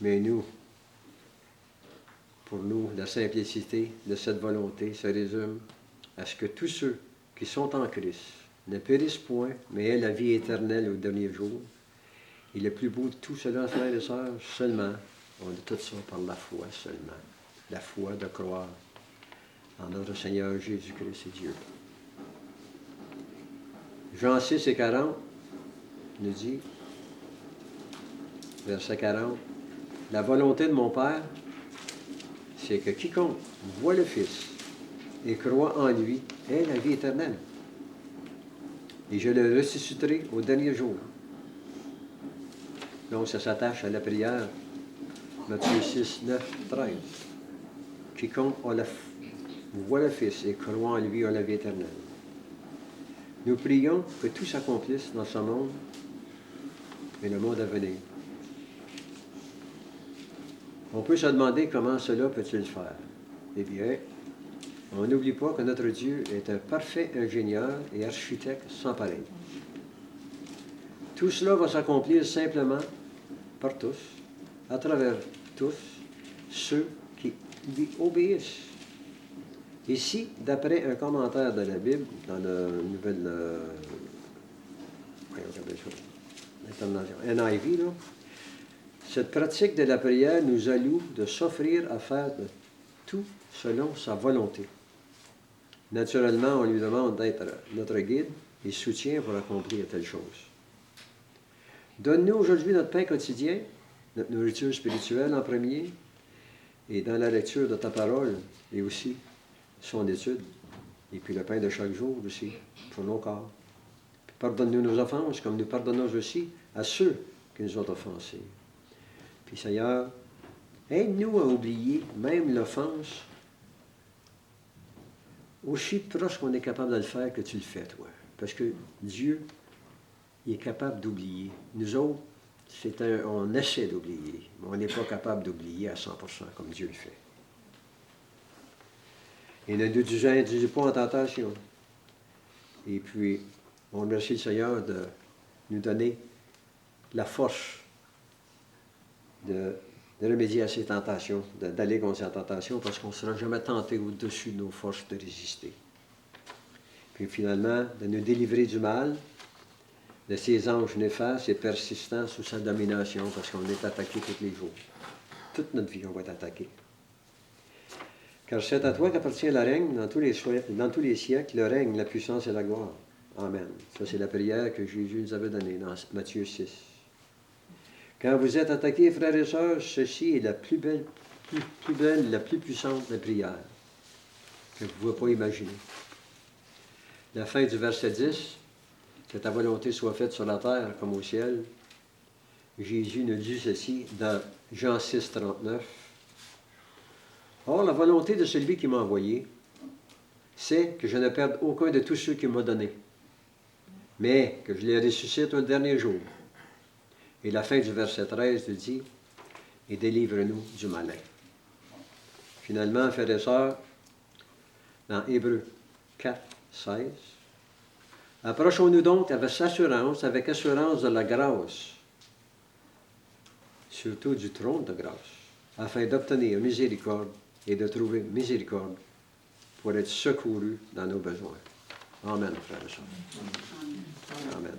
Mais nous, pour nous, la simplicité de cette volonté se résume à ce que tous ceux qui sont en Christ ne périssent point, mais aient la vie éternelle au dernier jour. Et le plus beau de tout cela, frères et sœurs, seulement, on a tout ça par la foi seulement. La foi de croire en notre Seigneur Jésus-Christ et Dieu. Jean 6 et 40 nous dit, verset 40, « La volonté de mon Père, c'est que quiconque voit le Fils et croit en lui ait la vie éternelle. Et je le ressusciterai au dernier jour. » Donc, ça s'attache à la prière, Matthieu 6, 9, 13. « Quiconque voit le Fils et croit en lui a la vie éternelle. » Nous prions que tout s'accomplisse dans ce monde et le monde à venir. On peut se demander comment cela peut-il faire. Eh bien, on n'oublie pas que notre Dieu est un parfait ingénieur et architecte sans pareil. Tout cela va s'accomplir simplement par tous, à travers tous, ceux qui lui obéissent. Ici, d'après un commentaire de la Bible, dans la nouvelle NIV, là, cette pratique de la prière nous alloue de s'offrir à faire de tout selon sa volonté. Naturellement, on lui demande d'être notre guide et soutien pour accomplir telle chose. Donne-nous aujourd'hui notre pain quotidien, notre nourriture spirituelle en premier, et dans la lecture de ta parole, et aussi son étude, et puis le pain de chaque jour aussi, pour nos corps. Pardonne-nous nos offenses, comme nous pardonnons aussi à ceux qui nous ont offensés. Puis Seigneur, aide-nous à oublier même l'offense aussi proche qu'on est capable de le faire que tu le fais, toi. Parce que Dieu, il est capable d'oublier. Nous autres, on essaie d'oublier, mais on n'est pas capable d'oublier à 100% comme Dieu le fait. Et ne nous induis pas en tentation. Et puis, on remercie le Seigneur de nous donner la force de remédier à ces tentations, d'aller contre ces tentations, parce qu'on ne sera jamais tenté au-dessus de nos forces de résister. Puis finalement, de nous délivrer du mal, de ces anges néfastes et persistants sous sa domination, parce qu'on est attaqué tous les jours. Toute notre vie, on va être attaqué. Car c'est à toi qu'appartient le règne dans tous les siècles, le règne, la puissance et la gloire. Amen. Ça, c'est la prière que Jésus nous avait donnée dans Matthieu 6. Quand vous êtes attaqués, frères et sœurs, ceci est la plus belle, la plus puissante des prières que vous ne pouvez pas imaginer. La fin du verset 10, que ta volonté soit faite sur la terre comme au ciel. Jésus nous dit ceci dans Jean 6, 39. Or, la volonté de celui qui m'a envoyé, c'est que je ne perde aucun de tous ceux qu'il m'a donnés, mais que je les ressuscite au dernier jour. Et la fin du verset 13 nous dit, et délivre-nous du malin. Finalement, frères et sœurs, dans Hébreux 4, 16, approchons-nous donc avec assurance de la grâce, surtout du trône de grâce, afin d'obtenir miséricorde et de trouver miséricorde pour être secourus dans nos besoins. Amen, frères et sœurs. Amen.